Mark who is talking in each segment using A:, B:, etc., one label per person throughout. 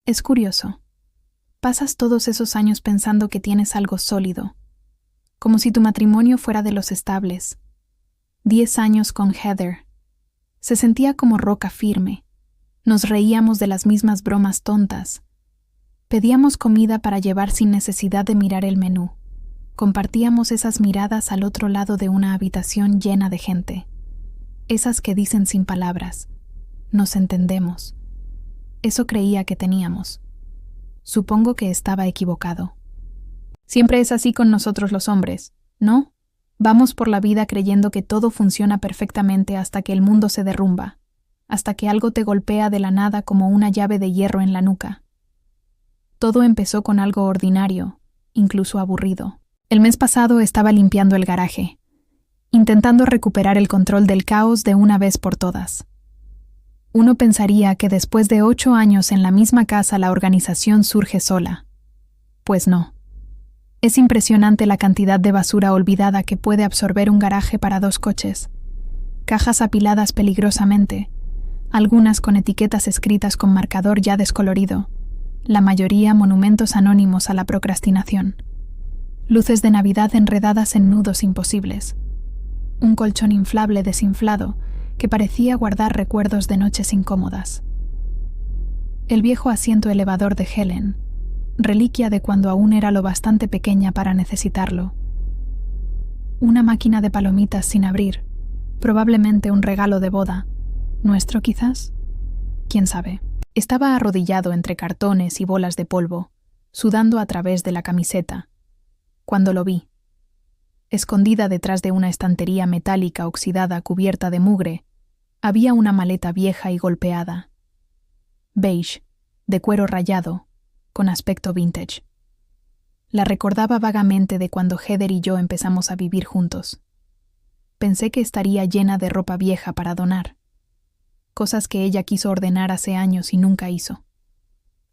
A: Es curioso. Pasas todos esos años pensando que tienes algo sólido, como si tu matrimonio fuera de los estables. 10 años con Heather. Se sentía como roca firme. Nos reíamos de las mismas bromas tontas. Pedíamos comida para llevar sin necesidad de mirar el menú. Compartíamos esas miradas al otro lado de una habitación llena de gente. Esas que dicen sin palabras. Nos entendemos. Eso creía que teníamos. Supongo que estaba equivocado. Siempre es así con nosotros los hombres, ¿no? Vamos por la vida creyendo que todo funciona perfectamente hasta que el mundo se derrumba, hasta que algo te golpea de la nada como una llave de hierro en la nuca. Todo empezó con algo ordinario, incluso aburrido. El mes pasado estaba limpiando el garaje, intentando recuperar el control del caos de una vez por todas. Uno pensaría que después de 8 años en la misma casa la organización surge sola. Pues no. Es impresionante la cantidad de basura olvidada que puede absorber un garaje para 2 coches. Cajas apiladas peligrosamente, algunas con etiquetas escritas con marcador ya descolorido, la mayoría monumentos anónimos a la procrastinación. Luces de Navidad enredadas en nudos imposibles. Un colchón inflable desinflado que parecía guardar recuerdos de noches incómodas. El viejo asiento elevador de Helen, reliquia de cuando aún era lo bastante pequeña para necesitarlo. Una máquina de palomitas sin abrir, probablemente un regalo de boda. ¿Nuestro quizás? ¿Quién sabe? Estaba arrodillado entre cartones y bolas de polvo, sudando a través de la camiseta, cuando lo vi. Escondida detrás de una estantería metálica oxidada cubierta de mugre, había una maleta vieja y golpeada. Beige, de cuero rayado, con aspecto vintage. La recordaba vagamente de cuando Heather y yo empezamos a vivir juntos. Pensé que estaría llena de ropa vieja para donar. Cosas que ella quiso ordenar hace años y nunca hizo.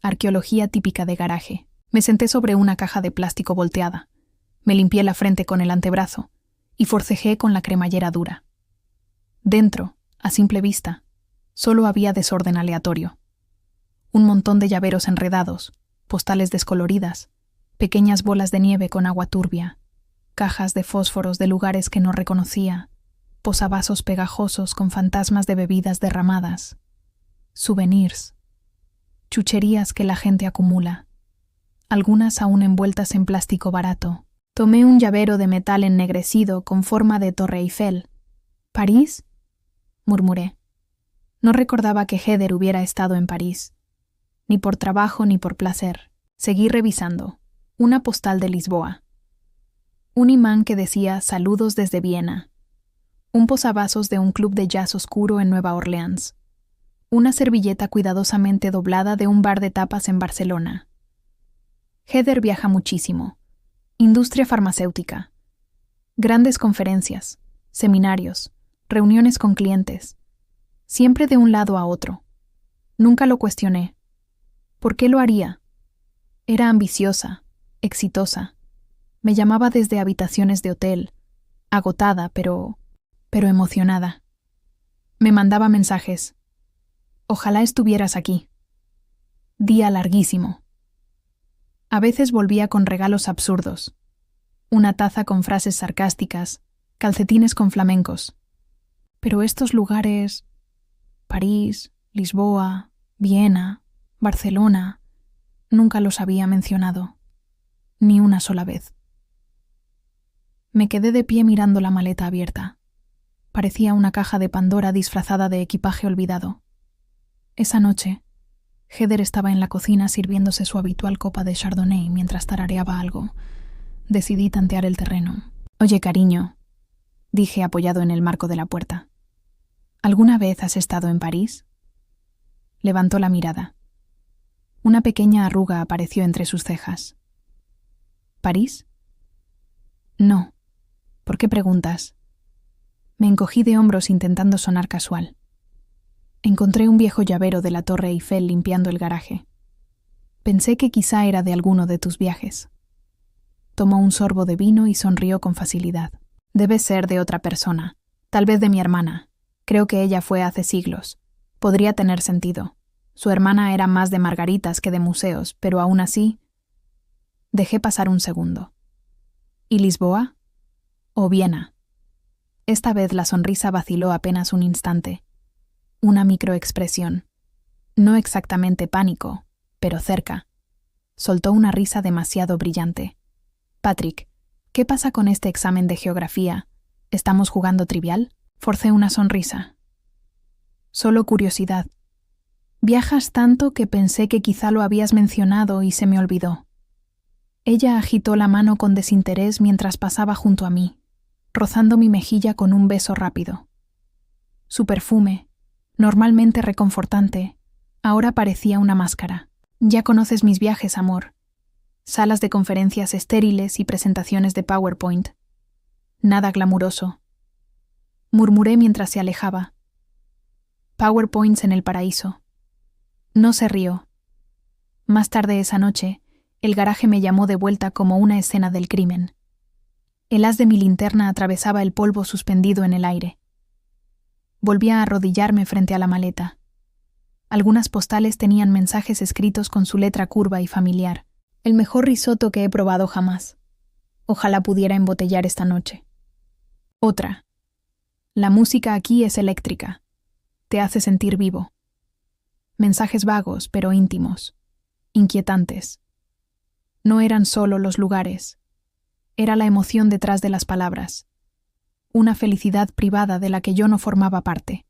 A: Arqueología típica de garaje. Me senté sobre una caja de plástico volteada. Me limpié la frente con el antebrazo y forcejé con la cremallera dura. Dentro, a simple vista, solo había desorden aleatorio. Un montón de llaveros enredados, postales descoloridas, pequeñas bolas de nieve con agua turbia, cajas de fósforos de lugares que no reconocía, posavasos pegajosos con fantasmas de bebidas derramadas, souvenirs, chucherías que la gente acumula, algunas aún envueltas en plástico barato. Tomé un llavero de metal ennegrecido con forma de Torre Eiffel. ¿París?, murmuré. No recordaba que Heather hubiera estado en París, ni por trabajo ni por placer. Seguí revisando. Una postal de Lisboa. Un imán que decía «Saludos desde Viena». Un posavasos de un club de jazz oscuro en Nueva Orleans. Una servilleta cuidadosamente doblada de un bar de tapas en Barcelona. Heather viaja muchísimo. Industria farmacéutica. Grandes conferencias, seminarios, reuniones con clientes. Siempre de un lado a otro. Nunca lo cuestioné. ¿Por qué lo haría? Era ambiciosa, exitosa. Me llamaba desde habitaciones de hotel, agotada, pero emocionada. Me mandaba mensajes. Ojalá estuvieras aquí. Día larguísimo. A veces volvía con regalos absurdos. Una taza con frases sarcásticas, calcetines con flamencos. Pero estos lugares... París, Lisboa, Viena, Barcelona... Nunca los había mencionado. Ni una sola vez. Me quedé de pie mirando la maleta abierta. Parecía una caja de Pandora disfrazada de equipaje olvidado. Esa noche, Heather estaba en la cocina sirviéndose su habitual copa de Chardonnay mientras tarareaba algo. Decidí tantear el terreno. «Oye, cariño», dije apoyado en el marco de la puerta. «¿Alguna vez has estado en París?» Levantó la mirada. Una pequeña arruga apareció entre sus cejas. «¿París?» «No. ¿Por qué preguntas?» Me encogí de hombros intentando sonar casual. Encontré un viejo llavero de la Torre Eiffel limpiando el garaje. Pensé que quizá era de alguno de tus viajes. Tomó un sorbo de vino y sonrió con facilidad. Debe ser de otra persona, tal vez de mi hermana. Creo que ella fue hace siglos. Podría tener sentido. Su hermana era más de margaritas que de museos, pero aún así... Dejé pasar un segundo. ¿Y Lisboa? ¿O Viena? Esta vez la sonrisa vaciló apenas un instante. Una microexpresión. No exactamente pánico, pero cerca. Soltó una risa demasiado brillante. Patrick, ¿qué pasa con este examen de geografía? ¿Estamos jugando trivial? Forcé una sonrisa. Solo curiosidad. Viajas tanto que pensé que quizá lo habías mencionado y se me olvidó. Ella agitó la mano con desinterés mientras pasaba junto a mí, rozando mi mejilla con un beso rápido. Su perfume, normalmente reconfortante, ahora parecía una máscara. Ya conoces mis viajes, amor. Salas de conferencias estériles y presentaciones de PowerPoint. Nada glamuroso. Murmuré mientras se alejaba. PowerPoints en el paraíso. No se rió. Más tarde esa noche, el garaje me llamó de vuelta como una escena del crimen. El haz de mi linterna atravesaba el polvo suspendido en el aire. Volví a arrodillarme frente a la maleta. Algunas postales tenían mensajes escritos con su letra curva y familiar. El mejor risotto que he probado jamás. Ojalá pudiera embotellar esta noche. Otra. La música aquí es eléctrica. Te hace sentir vivo. Mensajes vagos, pero íntimos. Inquietantes. No eran solo los lugares. Era la emoción detrás de las palabras. Una felicidad privada de la que yo no formaba parte.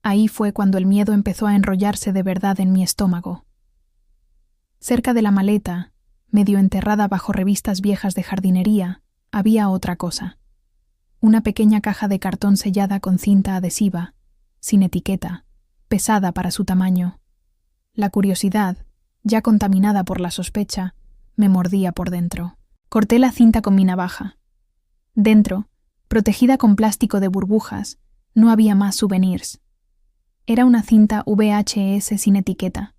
A: Ahí fue cuando el miedo empezó a enrollarse de verdad en mi estómago. Cerca de la maleta, medio enterrada bajo revistas viejas de jardinería, había otra cosa. Una pequeña caja de cartón sellada con cinta adhesiva, sin etiqueta, pesada para su tamaño. La curiosidad, ya contaminada por la sospecha, me mordía por dentro. Corté la cinta con mi navaja. Dentro, protegida con plástico de burbujas, no había más souvenirs. Era una cinta VHS sin etiqueta.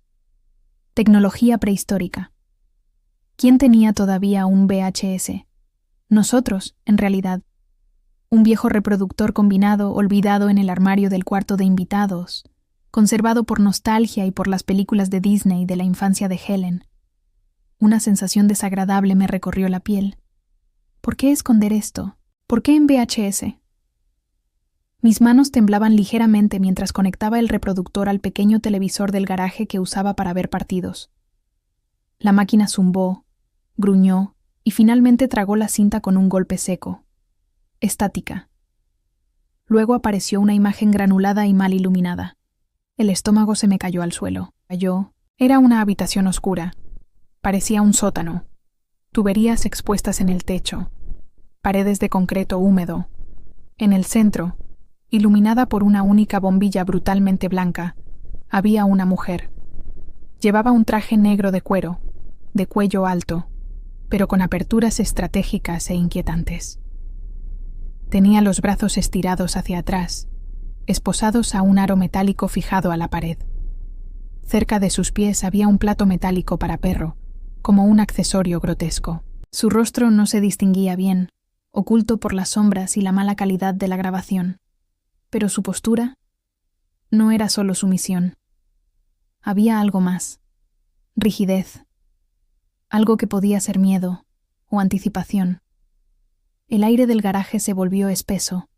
A: Tecnología prehistórica. ¿Quién tenía todavía un VHS? Nosotros, en realidad. Un viejo reproductor combinado olvidado en el armario del cuarto de invitados, conservado por nostalgia y por las películas de Disney de la infancia de Helen. Una sensación desagradable me recorrió la piel. ¿Por qué esconder esto? ¿Por qué en VHS? Mis manos temblaban ligeramente mientras conectaba el reproductor al pequeño televisor del garaje que usaba para ver partidos. La máquina zumbó, gruñó y finalmente tragó la cinta con un golpe seco. Estática. Luego apareció una imagen granulada y mal iluminada. El estómago se me cayó al suelo. Era una habitación oscura. Parecía un sótano. Tuberías expuestas en el techo. Paredes de concreto húmedo. En el centro, iluminada por una única bombilla brutalmente blanca, había una mujer. Llevaba un traje negro de cuero, de cuello alto, pero con aperturas estratégicas e inquietantes. Tenía los brazos estirados hacia atrás, esposados a un aro metálico fijado a la pared. Cerca de sus pies había un plato metálico para perro, como un accesorio grotesco. Su rostro no se distinguía bien, oculto por las sombras y la mala calidad de la grabación. Pero su postura no era solo sumisión. Había algo más. Rigidez. Algo que podía ser miedo o anticipación. El aire del garaje se volvió espeso,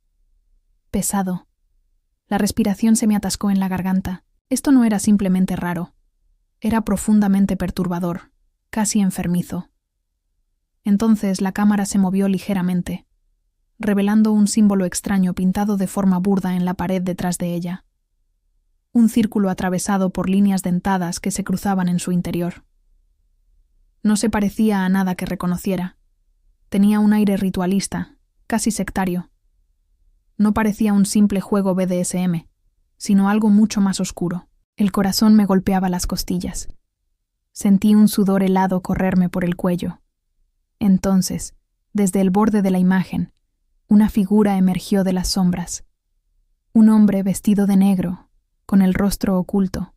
A: pesado. La respiración se me atascó en la garganta. Esto no era simplemente raro. Era profundamente perturbador, casi enfermizo. Entonces la cámara se movió ligeramente, revelando un símbolo extraño pintado de forma burda en la pared detrás de ella. Un círculo atravesado por líneas dentadas que se cruzaban en su interior. No se parecía a nada que reconociera. Tenía un aire ritualista, casi sectario. No parecía un simple juego BDSM, sino algo mucho más oscuro. El corazón me golpeaba las costillas. Sentí un sudor helado correrme por el cuello. Entonces, desde el borde de la imagen, una figura emergió de las sombras. Un hombre vestido de negro, con el rostro oculto.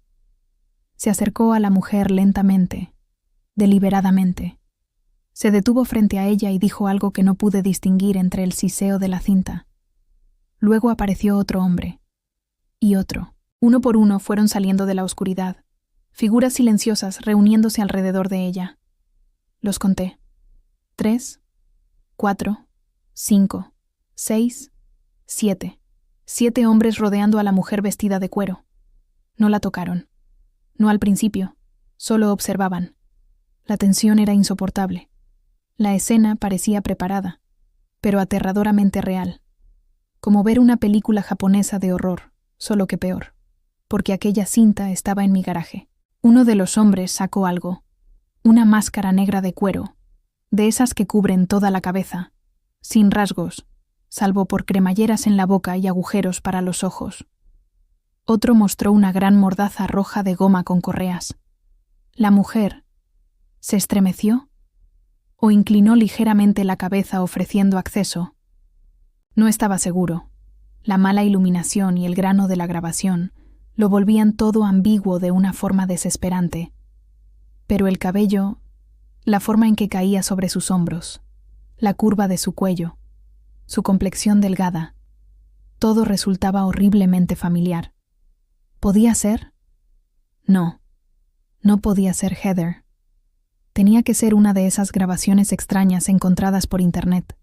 A: Se acercó a la mujer lentamente, deliberadamente. Se detuvo frente a ella y dijo algo que no pude distinguir entre el siseo de la cinta. Luego apareció otro hombre. Y otro. Uno por uno fueron saliendo de la oscuridad. figuras silenciosas reuniéndose alrededor de ella. Los conté. 3, 4, 5, 6, 7. 7 hombres rodeando a la mujer vestida de cuero. No la tocaron. No al principio, solo observaban. La tensión era insoportable. La escena parecía preparada, pero aterradoramente real. Como ver una película japonesa de horror, solo que peor, porque aquella cinta estaba en mi garaje. Uno de los hombres sacó algo, una máscara negra de cuero, de esas que cubren toda la cabeza, sin rasgos, salvo por cremalleras en la boca y agujeros para los ojos. Otro mostró una gran mordaza roja de goma con correas. La mujer se estremeció o inclinó ligeramente la cabeza ofreciendo acceso. No estaba seguro. La mala iluminación y el grano de la grabación lo volvían todo ambiguo de una forma desesperante. Pero el cabello, la forma en que caía sobre sus hombros, la curva de su cuello, su complexión delgada, todo resultaba horriblemente familiar. ¿Podía ser? No, no podía ser Heather. Tenía que ser una de esas grabaciones extrañas encontradas por internet.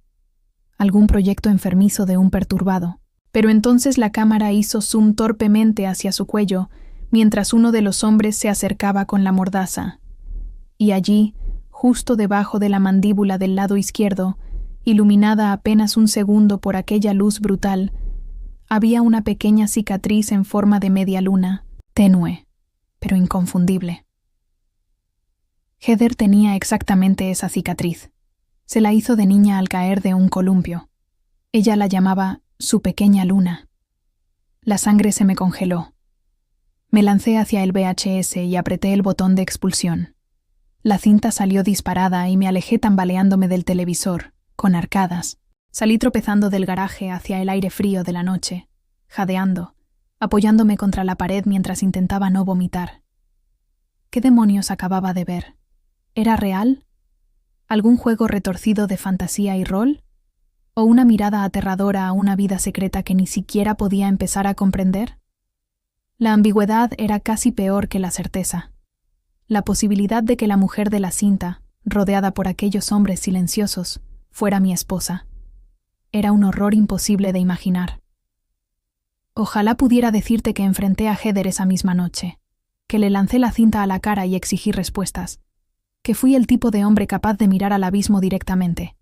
A: Algún proyecto enfermizo de un perturbado. Pero entonces la cámara hizo zoom torpemente hacia su cuello, mientras uno de los hombres se acercaba con la mordaza. Y allí, justo debajo de la mandíbula del lado izquierdo, iluminada apenas un segundo por aquella luz brutal, había una pequeña cicatriz en forma de media luna, tenue, pero inconfundible. Heather tenía exactamente esa cicatriz. Se la hizo de niña al caer de un columpio. Ella la llamaba su pequeña luna. La sangre se me congeló. Me lancé hacia el VHS y apreté el botón de expulsión. La cinta salió disparada y me alejé tambaleándome del televisor, con arcadas. Salí tropezando del garaje hacia el aire frío de la noche, jadeando, apoyándome contra la pared mientras intentaba no vomitar. ¿Qué demonios acababa de ver? ¿Era real? ¿Algún juego retorcido de fantasía y rol? ¿O una mirada aterradora a una vida secreta que ni siquiera podía empezar a comprender? La ambigüedad era casi peor que la certeza. La posibilidad de que la mujer de la cinta, rodeada por aquellos hombres silenciosos, fuera mi esposa. Era un horror imposible de imaginar. Ojalá pudiera decirte que enfrenté a Heather esa misma noche, que le lancé la cinta a la cara y exigí respuestas, que fui el tipo de hombre capaz de mirar al abismo directamente.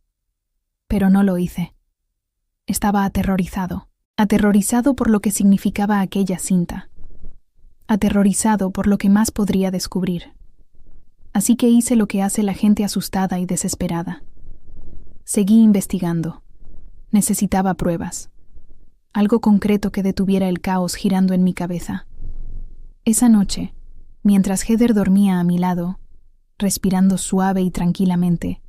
A: Pero no lo hice. Estaba aterrorizado por lo que significaba aquella cinta, aterrorizado por lo que más podría descubrir. Así que hice lo que hace la gente asustada y desesperada. Seguí investigando. Necesitaba pruebas. Algo concreto que detuviera el caos girando en mi cabeza. Esa noche, mientras Heather dormía a mi lado, respirando suave y tranquilamente,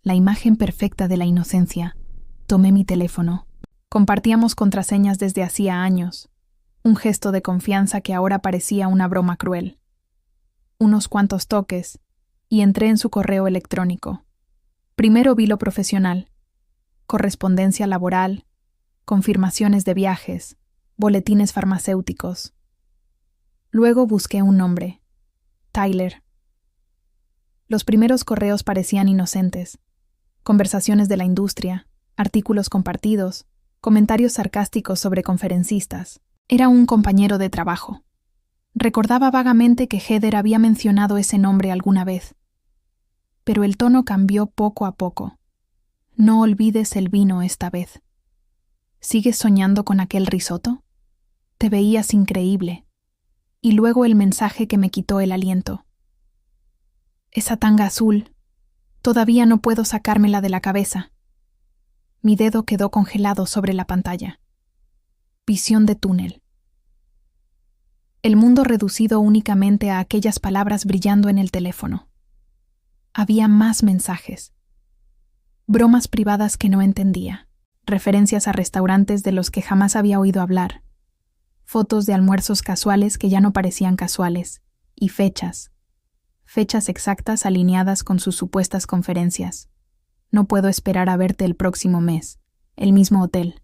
A: la imagen perfecta de la inocencia, tomé mi teléfono. Compartíamos contraseñas desde hacía años, un gesto de confianza que ahora parecía una broma cruel. Unos cuantos toques, y entré en su correo electrónico. Primero vi lo profesional, correspondencia laboral, confirmaciones de viajes, boletines farmacéuticos. Luego busqué un nombre, Tyler. Los primeros correos parecían inocentes. Conversaciones de la industria, artículos compartidos, comentarios sarcásticos sobre conferencistas. Era un compañero de trabajo. Recordaba vagamente que Heather había mencionado ese nombre alguna vez. Pero el tono cambió poco a poco. No olvides el vino esta vez. ¿Sigues soñando con aquel risotto? Te veías increíble. Y luego el mensaje que me quitó el aliento. Esa tanga azul. Todavía no puedo sacármela de la cabeza. Mi dedo quedó congelado sobre la pantalla. Visión de túnel. El mundo reducido únicamente a aquellas palabras brillando en el teléfono. Había más mensajes. Bromas privadas que no entendía. Referencias a restaurantes de los que jamás había oído hablar. Fotos de almuerzos casuales que ya no parecían casuales. Y fechas. Fechas exactas alineadas con sus supuestas conferencias. No puedo esperar a verte el próximo mes. El mismo hotel.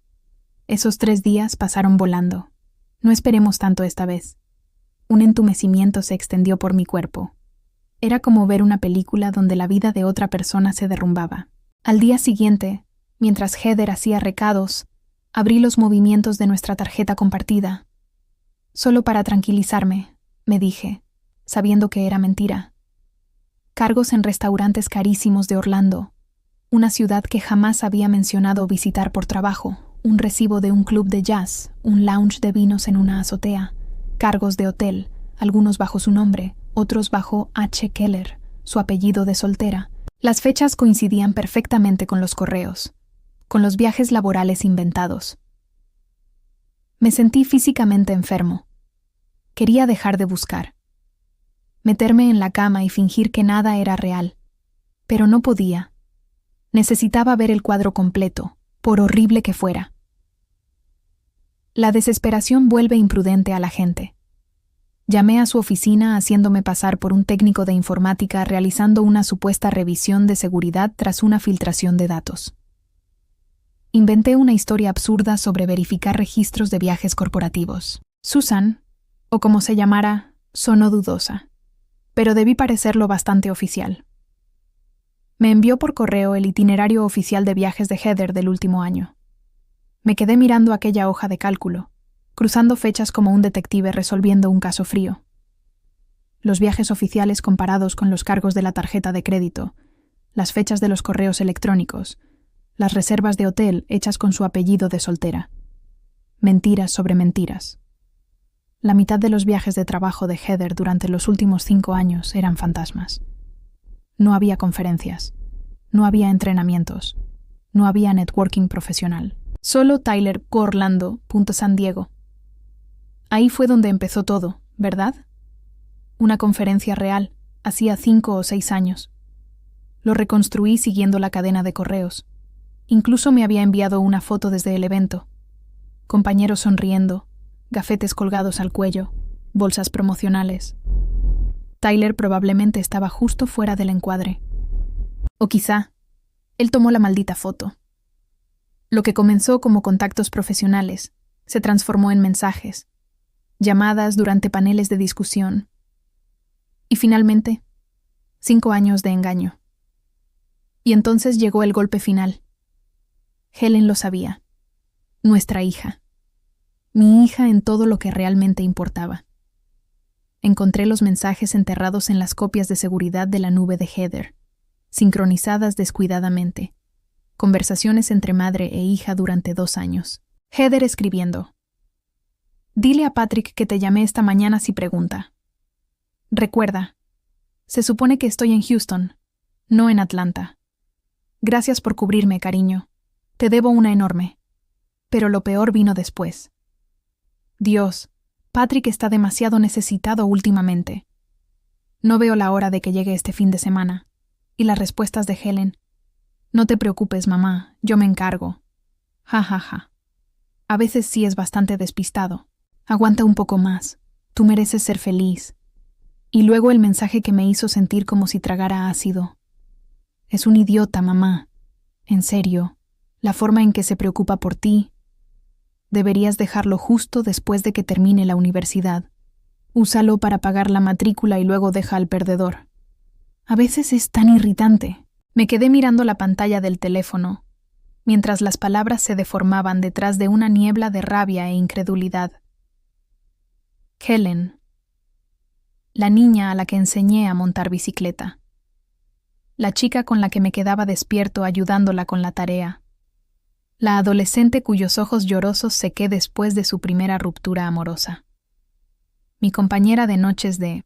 A: Esos 3 días pasaron volando. No esperemos tanto esta vez. Un entumecimiento se extendió por mi cuerpo. Era como ver una película donde la vida de otra persona se derrumbaba. Al día siguiente, mientras Heather hacía recados, abrí los movimientos de nuestra tarjeta compartida. Solo para tranquilizarme, me dije, sabiendo que era mentira. Cargos en restaurantes carísimos de Orlando, una ciudad que jamás había mencionado visitar por trabajo, un recibo de un club de jazz, un lounge de vinos en una azotea, cargos de hotel, algunos bajo su nombre, otros bajo H. Keller, su apellido de soltera. Las fechas coincidían perfectamente con los correos, con los viajes laborales inventados. Me sentí físicamente enfermo. Quería dejar de buscar. Meterme en la cama y fingir que nada era real. Pero no podía. Necesitaba ver el cuadro completo, por horrible que fuera. La desesperación vuelve imprudente a la gente. Llamé a su oficina haciéndome pasar por un técnico de informática realizando una supuesta revisión de seguridad tras una filtración de datos. Inventé una historia absurda sobre verificar registros de viajes corporativos. Susan, o como se llamara, sonó dudosa, pero debí parecerlo bastante oficial. Me envió por correo el itinerario oficial de viajes de Heather del último año. Me quedé mirando aquella hoja de cálculo, cruzando fechas como un detective resolviendo un caso frío. Los viajes oficiales comparados con los cargos de la tarjeta de crédito, las fechas de los correos electrónicos, las reservas de hotel hechas con su apellido de soltera. Mentiras sobre mentiras. La mitad de los viajes de trabajo de Heather durante los últimos 5 años eran fantasmas. No había conferencias, no había entrenamientos, no había networking profesional. Solo Tyler Orlando, San Diego. Ahí fue donde empezó todo, ¿verdad? Una conferencia real, hacía 5 o 6 años. Lo reconstruí siguiendo la cadena de correos. Incluso me había enviado una foto desde el evento. Compañeros sonriendo, gafetes colgados al cuello, bolsas promocionales. Tyler probablemente estaba justo fuera del encuadre. O quizá, él tomó la maldita foto. Lo que comenzó como contactos profesionales se transformó en mensajes, llamadas durante paneles de discusión. Y finalmente, 5 años de engaño. Y entonces llegó el golpe final. Helen lo sabía. Nuestra hija. Mi hija en todo lo que realmente importaba. Encontré los mensajes enterrados en las copias de seguridad de la nube de Heather, sincronizadas descuidadamente. Conversaciones entre madre e hija durante 2 años. Heather escribiendo. Dile a Patrick que te llamé esta mañana si pregunta. Recuerda, se supone que estoy en Houston, no en Atlanta. Gracias por cubrirme, cariño. Te debo una enorme. Pero lo peor vino después. Dios, Patrick está demasiado necesitado últimamente. No veo la hora de que llegue este fin de semana. Y las respuestas de Helen. No te preocupes, mamá, yo me encargo. Ja, ja, ja. A veces sí es bastante despistado. Aguanta un poco más. Tú mereces ser feliz. Y luego el mensaje que me hizo sentir como si tragara ácido. Es un idiota, mamá. En serio, la forma en que se preocupa por ti. Deberías dejarlo justo después de que termine la universidad. Úsalo para pagar la matrícula y luego deja al perdedor. A veces es tan irritante. Me quedé mirando la pantalla del teléfono, mientras las palabras se deformaban detrás de una niebla de rabia e incredulidad. Helen. La niña a la que enseñé a montar bicicleta. La chica con la que me quedaba despierto ayudándola con la tarea. La adolescente cuyos ojos llorosos sequé después de su primera ruptura amorosa. Mi compañera de noches de